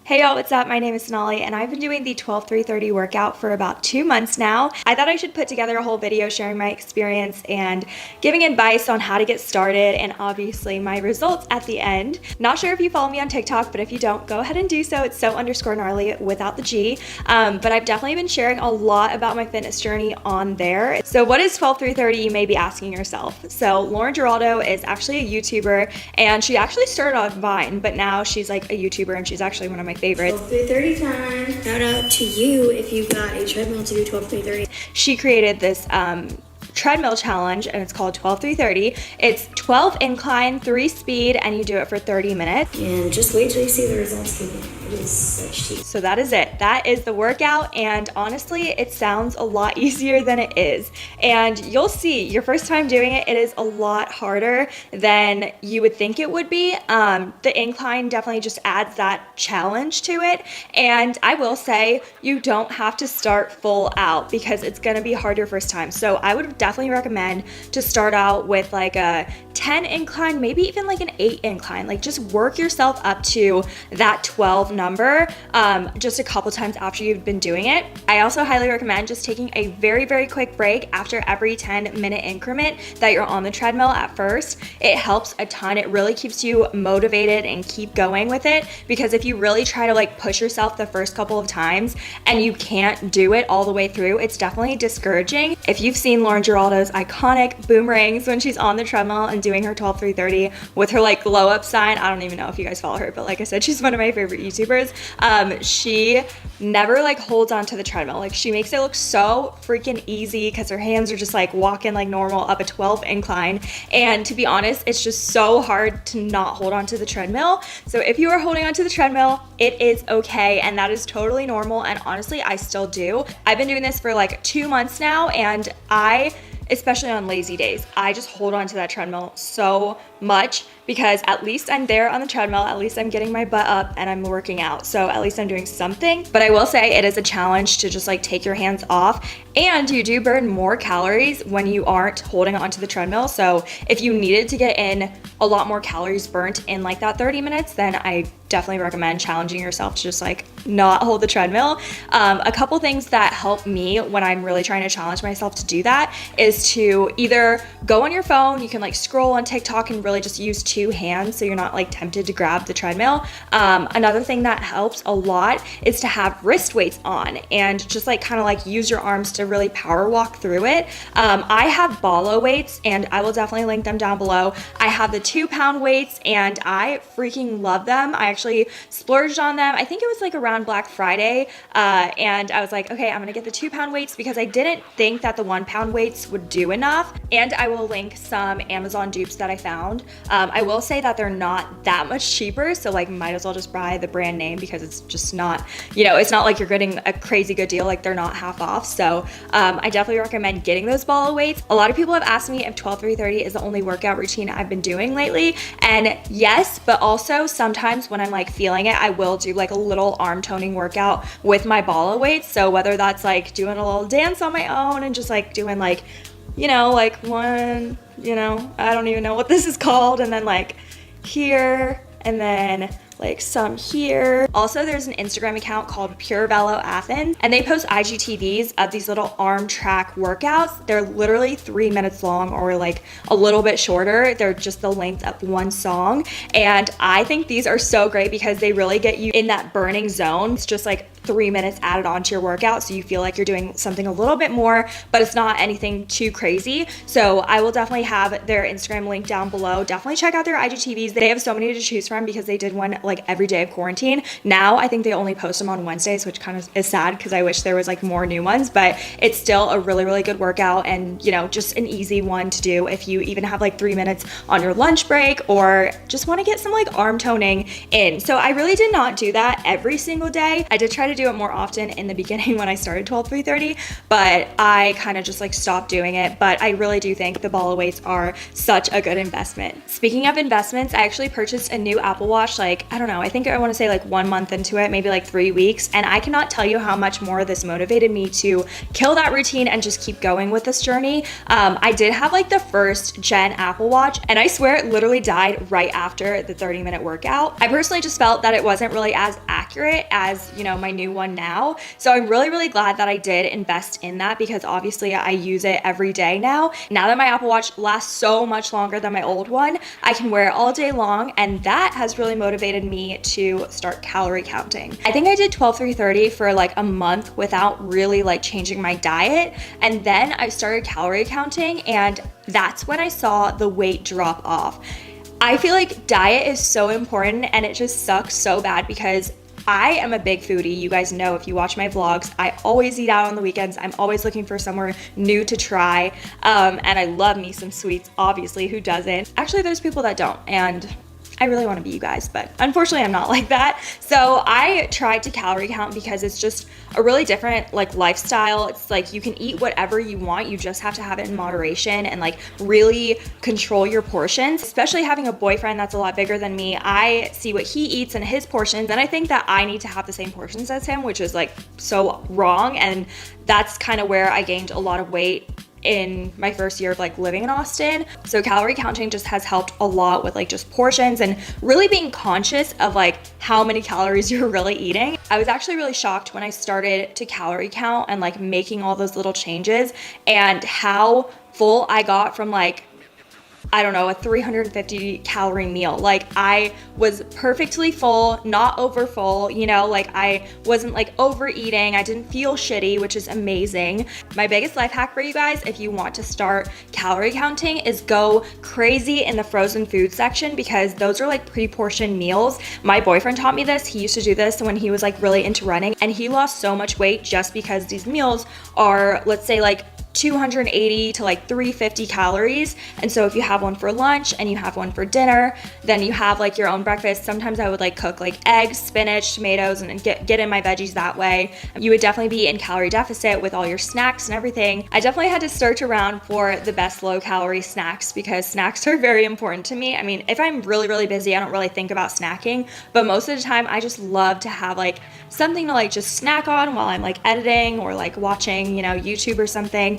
Hey y'all, what's up? My name is Sonali and I've been doing the 12-3-30 workout for about 2 months now. I thought I should put together a whole video sharing my experience and giving advice on how to get started and obviously my results at the end. Not sure if you follow me on TikTok, but if you don't, go ahead and do so. It's so_gnarly without the G. But I've definitely been sharing a lot about my fitness journey on there. So what is 12-3-30, you may be asking yourself. So Lauren Giraldo is actually a YouTuber and she actually started on Vine, but now she's like a YouTuber and she's actually one of my favorites. 12-3-30 time. Shout out to you if you've got a treadmill to do 12-3-30. She created this treadmill challenge and it's called 12-3-30. It's 12 incline, 3 speed, and you do it for 30 minutes. And just wait till you see the results. It is such cheap. So that is it. That is the workout, and honestly, it sounds a lot easier than it is. And you'll see, your first time doing it, it is a lot harder than you would think it would be. The incline definitely just adds that challenge to it. And I will say, you don't have to start full out because it's gonna be hard your first time. So I would definitely recommend to start out with like a 10 incline, maybe even like an 8 incline. Like just work yourself up to that 12 number just a couple times after you've been doing it. I also highly recommend just taking a very, very quick break after every 10-minute increment that you're on the treadmill at first. It helps a ton. It really keeps you motivated and keep going with it, because if you really try to like push yourself the first couple of times and you can't do it all the way through, it's definitely discouraging. If you've seen Lauren Giraldo's iconic boomerangs when she's on the treadmill and doing her 12-3-30 with her like glow up sign, I don't even know if you guys follow her, but like I said, she's one of my favorite YouTubers. She never like holds onto the treadmill. Like she makes it look so freaking easy because her hands are just like walking like normal up a 12 incline. And to be honest, it's just so hard to not hold onto the treadmill. So if you are holding onto the treadmill, it is okay. And that is totally normal. And honestly, I still do. I've been doing this for like 2 months now, and especially on lazy days, I just hold on to that treadmill so much because at least I'm there on the treadmill, at least I'm getting my butt up and I'm working out. So at least I'm doing something. But I will say it is a challenge to just like take your hands off, and you do burn more calories when you aren't holding onto the treadmill. So if you needed to get in a lot more calories burnt in like that 30 minutes, then I definitely recommend challenging yourself to just like not hold the treadmill. A couple things that help me when I'm really trying to challenge myself to do that is to either go on your phone, you can like scroll on TikTok and really just use 2 hands so you're not like tempted to grab the treadmill. Another thing that helps a lot is to have wrist weights on and just like kind of like use your arms to really power walk through it. I have Balo weights and I will definitely link them down below. I have the 2-pound weights and I freaking love them. I actually splurged on them. I think it was like around Black Friday, and I was like, okay, I'm gonna get the 2-pound weights because I didn't think that the 1-pound weights would do enough. And I will link some Amazon dupes that I found. I will say that they're not that much cheaper, so like might as well just buy the brand name because it's just not, you know, it's not like you're getting a crazy good deal, like they're not half off. So I definitely recommend getting those Balo weights. A lot of people have asked me if 12-3-30 is the only workout routine I've been doing lately, and yes, but also sometimes when I'm like feeling it, I will do like a little arm toning workout with my Balo weights. So whether that's like doing a little dance on my own and just like doing like, you know, like one, you know, I don't even know what this is called, and then like here, and then like some here. Also, there's an Instagram account called Pure Velo Athens, and they post IGTVs of these little arm track workouts. They're literally 3 minutes long or like a little bit shorter. They're just the length of one song. And I think these are so great because they really get you in that burning zone. It's just like 3 minutes added onto your workout, so you feel like you're doing something a little bit more, but it's not anything too crazy. So I will definitely have their Instagram link down below. Definitely check out their IGTVs. They have so many to choose from because they did one like every day of quarantine. Now I think they only post them on Wednesdays, which kind of is sad because I wish there was like more new ones, but it's still a really, really good workout, and you know, just an easy one to do if you even have like 3 minutes on your lunch break or just want to get some like arm toning in. So I really did not do that every single day. I did try to do it more often in the beginning when I started 12-3-30, but I kind of just like stopped doing it. But I really do think the Balo weights are such a good investment. Speaking of investments, I actually purchased a new Apple Watch like, I don't don't know, I think I want to say like 1 month into it, maybe like 3 weeks. And I cannot tell you how much more this motivated me to kill that routine and just keep going with this journey. I did have like the first gen Apple Watch, and I swear it literally died right after the 30-minute workout. I personally just felt that it wasn't really as accurate as, you know, my new one now. So I'm really, really glad that I did invest in that, because obviously I use it every day now. Now that my Apple Watch lasts so much longer than my old one, I can wear it all day long, and that has really motivated me to start calorie counting. I think I did 12-3-30 for like a month without really like changing my diet, and then I started calorie counting, and that's when I saw the weight drop off. I feel like diet is so important, and it just sucks so bad because I am a big foodie. You guys know if you watch my vlogs, I always eat out on the weekends. I'm always looking for somewhere new to try. And I love me some sweets, obviously, who doesn't? Actually, there's people that don't, and I really want to be you guys, but unfortunately I'm not like that. So I tried to calorie count because it's just a really different like lifestyle. It's like you can eat whatever you want. You just have to have it in moderation and like really control your portions. Especially having a boyfriend that's a lot bigger than me, I see what he eats and his portions, and I think that I need to have the same portions as him, which is like so wrong. And that's kind of where I gained a lot of weight in my first year of like living in Austin. So calorie counting just has helped a lot with like just portions and really being conscious of like how many calories you're really eating. I was actually really shocked when I started to calorie count and like making all those little changes, and how full I got from like, I don't know, a 350 calorie meal. Like I was perfectly full, not over full, you know, like I wasn't like overeating. I didn't feel shitty, which is amazing. My biggest life hack for you guys, if you want to start calorie counting, is go crazy in the frozen food section, because those are like pre-portioned meals. My boyfriend taught me this. He used to do this when he was like really into running, and he lost so much weight just because these meals are, let's say, like 280 to like 350 calories. And so if you have one for lunch and you have one for dinner, then you have like your own breakfast. Sometimes I would like cook like eggs, spinach, tomatoes, and get in my veggies that way. You would definitely be in calorie deficit with all your snacks and everything. I definitely had to search around for the best low calorie snacks, because snacks are very important to me. I mean, if I'm really, really busy, I don't really think about snacking, but most of the time I just love to have like something to like just snack on while I'm like editing or like watching, you know, YouTube or something.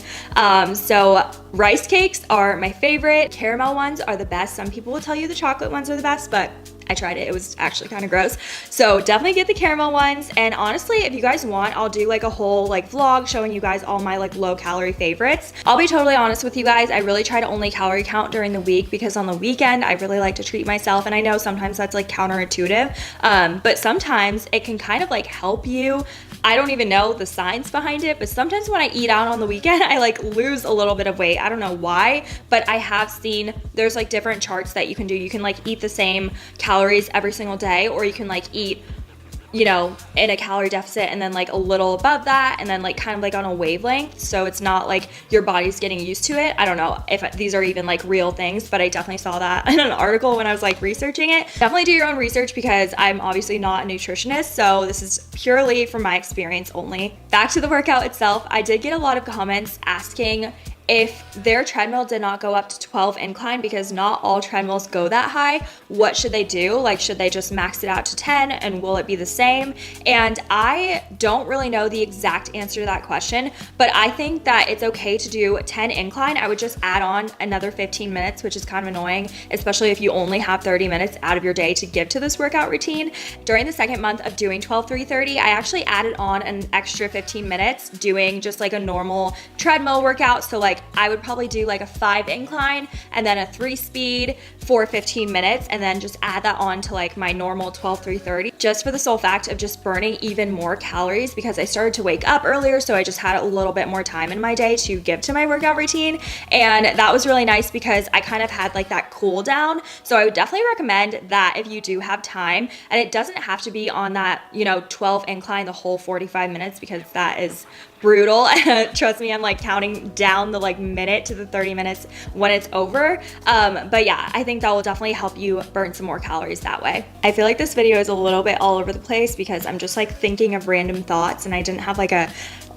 So rice cakes are my favorite. Caramel ones are the best. Some people will tell you the chocolate ones are the best, but I tried it. It was actually kind of gross. So definitely get the caramel ones. And honestly, if you guys want, I'll do like a whole like vlog showing you guys all my like low calorie favorites. I'll be totally honest with you guys. I really try to only calorie count during the week, because on the weekend, I really like to treat myself. And I know sometimes that's like counterintuitive, but sometimes it can kind of like help you. I don't even know the science behind it, but sometimes when I eat out on the weekend, I like lose a little bit of weight. I don't know why, but I have seen there's like different charts that you can do. You can like eat the same calories every single day, or you can like eat, you know, in a calorie deficit and then like a little above that, and then like kind of like on a wavelength, so it's not like your body's getting used to it. I don't know if these are even like real things, but I definitely saw that in an article when I was like researching it. Definitely do your own research, because I'm obviously not a nutritionist, so this is purely from my experience only. Back to the workout itself, I did get a lot of comments asking if their treadmill did not go up to 12 incline, because not all treadmills go that high, what should they do? Like, should they just max it out to 10, and will it be the same? And I don't really know the exact answer to that question, but I think that it's okay to do 10 incline. I would just add on another 15 minutes, which is kind of annoying, especially if you only have 30 minutes out of your day to give to this workout routine. During the second month of doing 12-3-30, I actually added on an extra 15 minutes doing just like a normal treadmill workout. So like I would probably do like a 5 incline and then a 3 speed for 15 minutes, and then just add that on to like my normal 12-3-30, just for the sole fact of just burning even more calories, because I started to wake up earlier, so I just had a little bit more time in my day to give to my workout routine. And that was really nice because I kind of had like that cool down. So I would definitely recommend that if you do have time, and it doesn't have to be on that, you know, 12 incline the whole 45 minutes, because that is brutal. Trust me, I'm like counting down the like minute to the 30 minutes when it's over. But yeah, I think that will definitely help you burn some more calories that way. I feel like this video is a little bit all over the place because I'm just like thinking of random thoughts, and I didn't have like a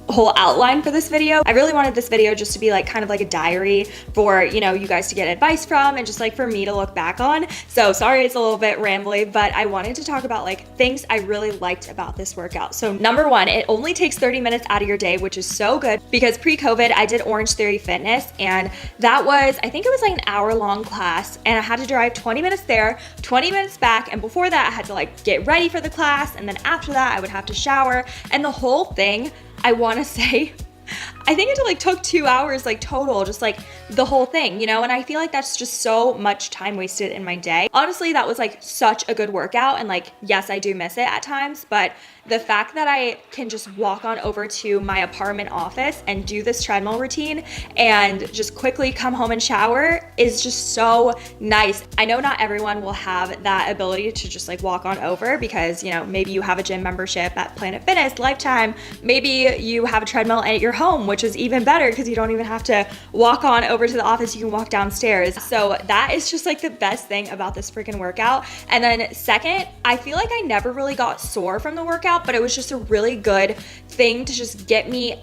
whole outline for this video. I really wanted this video just to be like kind of like a diary for, you know, you guys to get advice from and just like for me to look back on. So sorry it's a little bit rambly, but I wanted to talk about like things I really liked about this workout. So number one, it only takes 30 minutes out of your day, which is so good because pre-COVID I did Orange Theory Fitness, and that was, I think it was like an hour-long class, and I had to drive 20 minutes there, 20 minutes back, and before that I had to like get ready for the class, and then after that I would have to shower, and the whole thing, I want to say, I think it like took 2 hours like total, just like the whole thing, you know? And I feel like that's just so much time wasted in my day. Honestly, that was like such a good workout, and like, yes, I do miss it at times, but the fact that I can just walk on over to my apartment office and do this treadmill routine and just quickly come home and shower is just so nice. I know not everyone will have that ability to just like walk on over because, you know, maybe you have a gym membership at Planet Fitness, Lifetime, maybe you have a treadmill at your home, which is even better because you don't even have to walk on over to the office, you can walk downstairs. So that is just like the best thing about this freaking workout. And then second, I feel like I never really got sore from the workout, but it was just a really good thing to just get me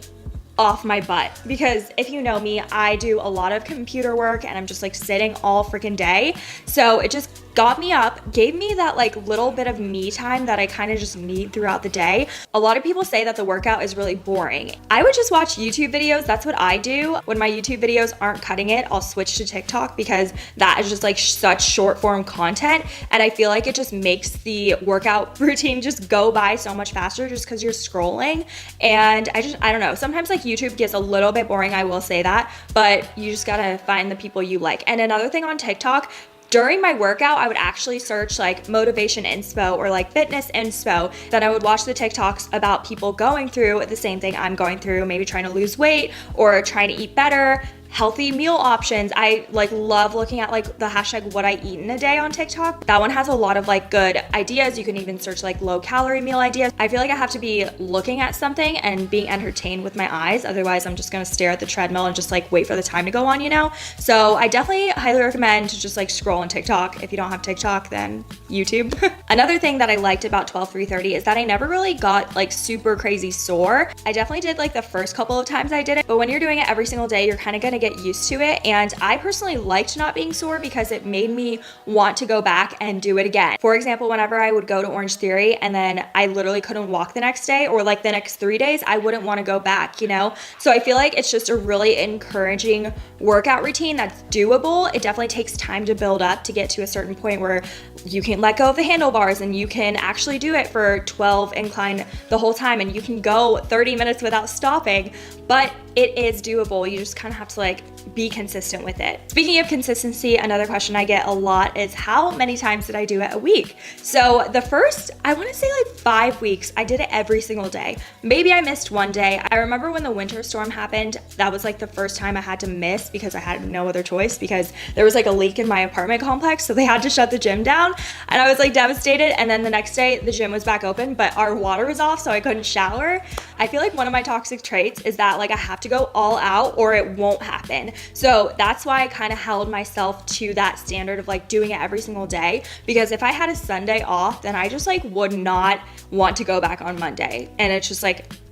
off my butt, because if you know me, I do a lot of computer work and I'm just like sitting all freaking day. So it just got me up, gave me that like little bit of me time that I kind of just need throughout the day. A lot of people say that the workout is really boring. I would just watch YouTube videos. That's what I do. When my YouTube videos aren't cutting it, I'll switch to TikTok because that is just like such short form content. And I feel like it just makes the workout routine just go by so much faster just because you're scrolling. And I don't know. Sometimes like YouTube gets a little bit boring, I will say that, but you just gotta find the people you like. And another thing on TikTok, during my workout, I would actually search like motivation inspo or like fitness inspo. Then I would watch the TikToks about people going through the same thing I'm going through, maybe trying to lose weight or trying to eat better, healthy meal options. I like love looking at like the hashtag what I eat in a day on TikTok. That one has a lot of like good ideas. You can even search like low calorie meal ideas. I feel like I have to be looking at something and being entertained with my eyes. Otherwise I'm just gonna stare at the treadmill and just like wait for the time to go on, you know? So I definitely highly recommend to just like scroll on TikTok. If you don't have TikTok, then YouTube. Another thing that I liked about 12-3-30 is that I never really got like super crazy sore. I definitely did like the first couple of times I did it, but when you're doing it every single day, you're kind of gonna get used to it. And I personally liked not being sore because it made me want to go back and do it again. For example, whenever I would go to Orange Theory and then I literally couldn't walk the next day or like the next 3 days, I wouldn't want to go back, you know? So I feel like it's just a really encouraging workout routine that's doable. It definitely takes time to build up to get to a certain point where you can let go of the handlebars and you can actually do it for 12 incline the whole time and you can go 30 minutes without stopping, but it is doable. You just kind of have to like be consistent with it. Speaking of consistency, another question I get a lot is how many times did I do it a week? So the first, I want to say like 5 weeks, I did it every single day. Maybe I missed one day. I remember when the winter storm happened, that was like the first time I had to miss because I had no other choice because there was like a leak in my apartment complex. So they had to shut the gym down and I was like devastated. And then the next day the gym was back open, but our water was off, so I couldn't shower. I feel like one of my toxic traits is that like I have to go all out or it won't happen. So that's why I kind of held myself to that standard of like doing it every single day, because if I had a Sunday off, then I just like would not want to go back on Monday. And it's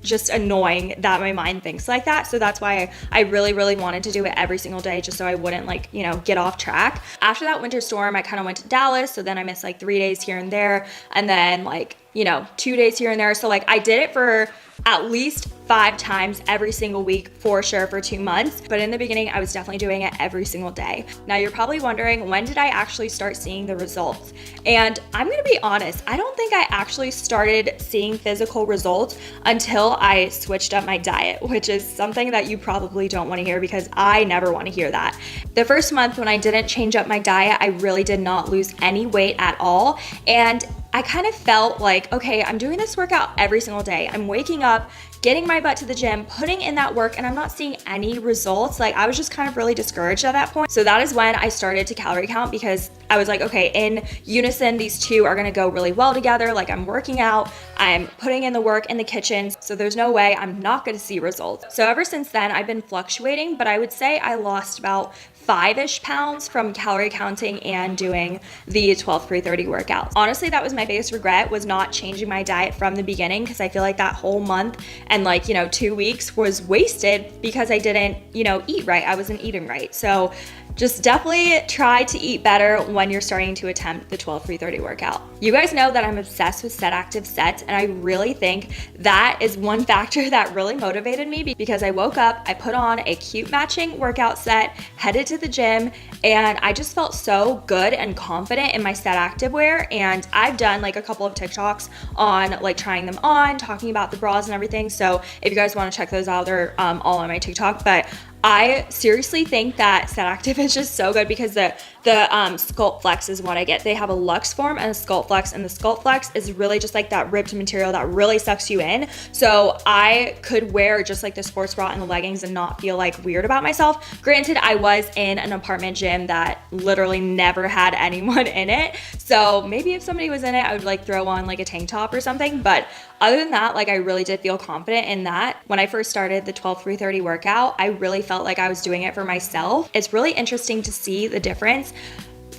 just annoying that my mind thinks like that. So that's why I really, really wanted to do it every single day just so I wouldn't like, you know, get off track. After that winter storm, I kind of went to Dallas. So then I missed like 3 days here and there. And then like, you know, 2 days here and there. So like I did it for at least 5 times every single week for sure for 2 months. But in the beginning, I was definitely doing it every single day. Now you're probably wondering, when did I actually start seeing the results? And I'm gonna be honest, I don't think I actually started seeing physical results until I switched up my diet, which is something that you probably don't wanna hear because I never wanna hear that. The first month when I didn't change up my diet, I really did not lose any weight at all. And I kind of felt like, okay, I'm doing this workout every single day. I'm waking up, getting my butt to the gym, putting in that work, and I'm not seeing any results. Like I was just kind of really discouraged at that point. So that is when I started to calorie count because I was like, okay, in unison, these two are gonna go really well together. Like I'm working out, I'm putting in the work in the kitchen, so there's no way I'm not gonna see results. So ever since then, I've been fluctuating, but I would say I lost about 5-ish pounds from calorie counting and doing the 12-3-30 workout. Honestly, that was my biggest regret, was not changing my diet from the beginning, because I feel like that whole month and 2 weeks was wasted because I didn't, eat right. I wasn't eating right. So just definitely try to eat better when you're starting to attempt the 12-3-30 workout. You guys know that I'm obsessed with set active sets, and I really think that is one factor that really motivated me, because I woke up, I put on a cute matching workout set, headed to the gym, and I just felt so good and confident in my set active wear. And I've done a couple of TikToks on trying them on, talking about the bras and everything. So if you guys want to check those out, they're all on my TikTok. But I seriously think that Set Active is just so good, because the Sculpt Flex is what I get. They have a Luxe form and a Sculpt Flex, and the Sculpt Flex is really just that ripped material that really sucks you in. So I could wear just the sports bra and the leggings and not feel weird about myself. Granted, I was in an apartment gym that literally never had anyone in it. So maybe if somebody was in it, I would throw on a tank top or something. But other than that, I really did feel confident in that. When I first started the 12-3-30 workout, I really felt like I was doing it for myself. It's really interesting to see the difference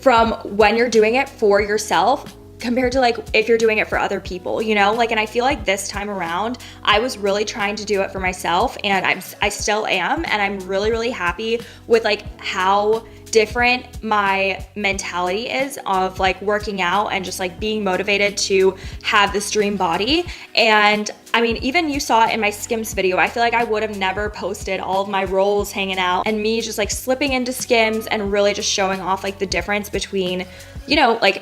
from when you're doing it for yourself compared to if you're doing it for other people, and I feel like this time around, I was really trying to do it for myself, and I still am, and I'm really, really happy with how different my mentality is of working out and just being motivated to have this dream body. And I mean, even you saw it in my Skims video. I feel like I would have never posted all of my rolls hanging out and me just slipping into Skims and really just showing off the difference between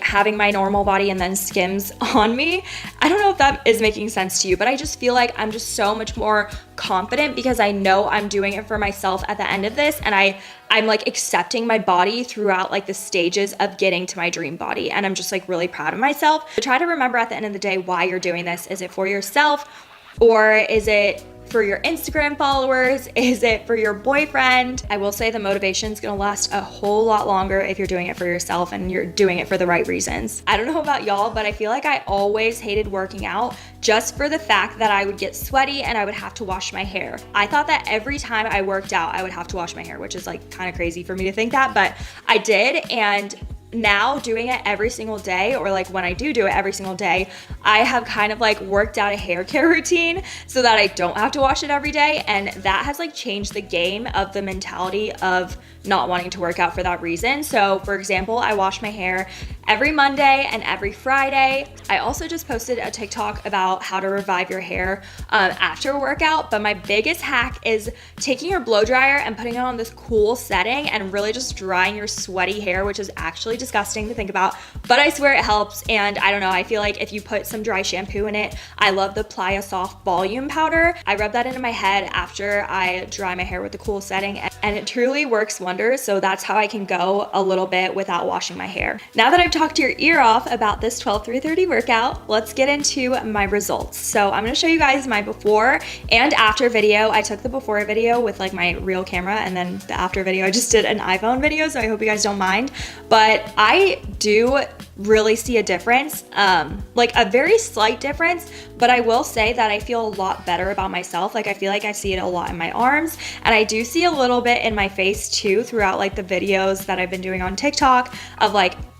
having my normal body and then Skims on me. I don't know if that is making sense to you, but I just feel like I'm just so much more confident because I know I'm doing it for myself at the end of this, and I'm accepting my body throughout the stages of getting to my dream body, and I'm just really proud of myself. So try to remember at the end of the day why you're doing this. Is it for yourself, or is it for your Instagram followers? Is it for your boyfriend? I will say the motivation is gonna last a whole lot longer if you're doing it for yourself and you're doing it for the right reasons. I don't know about y'all, but I feel like I always hated working out just for the fact that I would get sweaty and I would have to wash my hair. I thought that every time I worked out, I would have to wash my hair, which is kind of crazy for me to think that, but I did. And now doing it every single day, or when I do it every single day, I have kind of worked out a hair care routine so that I don't have to wash it every day. And that has changed the game of the mentality of not wanting to work out for that reason. So for example, I wash my hair every Monday and every Friday. I also just posted a TikTok about how to revive your hair after a workout, but my biggest hack is taking your blow dryer and putting it on this cool setting and really just drying your sweaty hair, which is actually disgusting to think about, but I swear it helps. And I don't know, I feel like if you put some dry shampoo in it, I love the Paaye Soft Volume Powder. I rub that into my head after I dry my hair with the cool setting, and it truly works wonders. So that's how I can go a little bit without washing my hair. Now that I've talked your ear off about this 12-3-30 workout, let's get into my results. So I'm gonna show you guys my before and after video. I took the before video with my real camera, and then the after video, I just did an iPhone video, so I hope you guys don't mind. But I do really see a difference, a very slight difference, but I will say that I feel a lot better about myself. I feel like I see it a lot in my arms, and I do see a little bit in my face too throughout the videos that I've been doing on TikTok of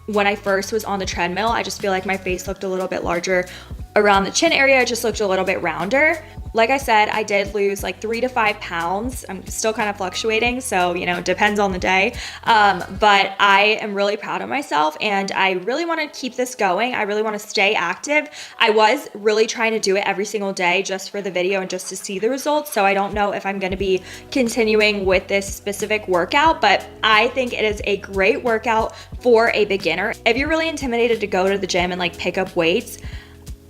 when I first was on the treadmill. I just feel like my face looked a little bit larger around the chin area. It just looked a little bit rounder. Like I said, I did lose 3 to 5 pounds. I'm still kind of fluctuating, so it depends on the day. But I am really proud of myself, and I really want to keep this going. I really want to stay active. I was really trying to do it every single day just for the video and just to see the results. So I don't know if I'm going to be continuing with this specific workout, but I think it is a great workout for a beginner. If you're really intimidated to go to the gym and pick up weights,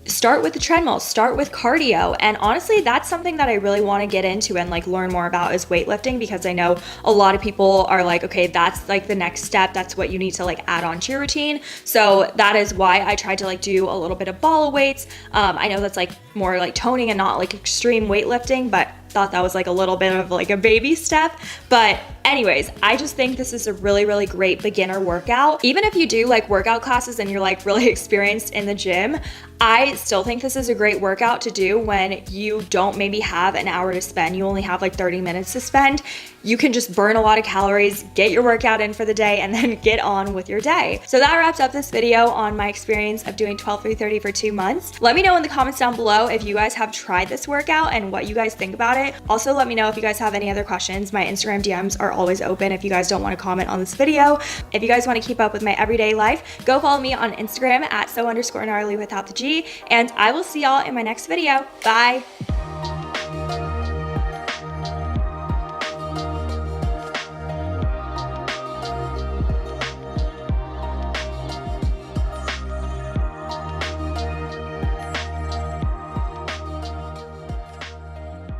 start with the treadmill, start with cardio. And honestly, that's something that I really want to get into and learn more about is weightlifting, because I know a lot of people are okay, that's the next step. That's what you need to add on to your routine. So that is why I tried to do a little bit of ball weights. I know that's more toning and not extreme weightlifting, but thought that was like a little bit of like a baby step. But anyways, I just think this is a really, really great beginner workout. Even if you do like workout classes and you're like really experienced in the gym, I still think this is a great workout to do when you don't maybe have an hour to spend. You only have like 30 minutes to spend. You can just burn a lot of calories, get your workout in for the day, and then get on with your day. So that wraps up this video on my experience of doing 12 through 30 for 2 months. Let me know in the comments down below if you guys have tried this workout and what you guys think about it. Also, let me know if you guys have any other questions. My Instagram DMs are always open if you guys don't want to comment on this video. If you guys want to keep up with my everyday life, go follow me on Instagram at so_gnarly without the G, and I will see y'all in my next video. Bye.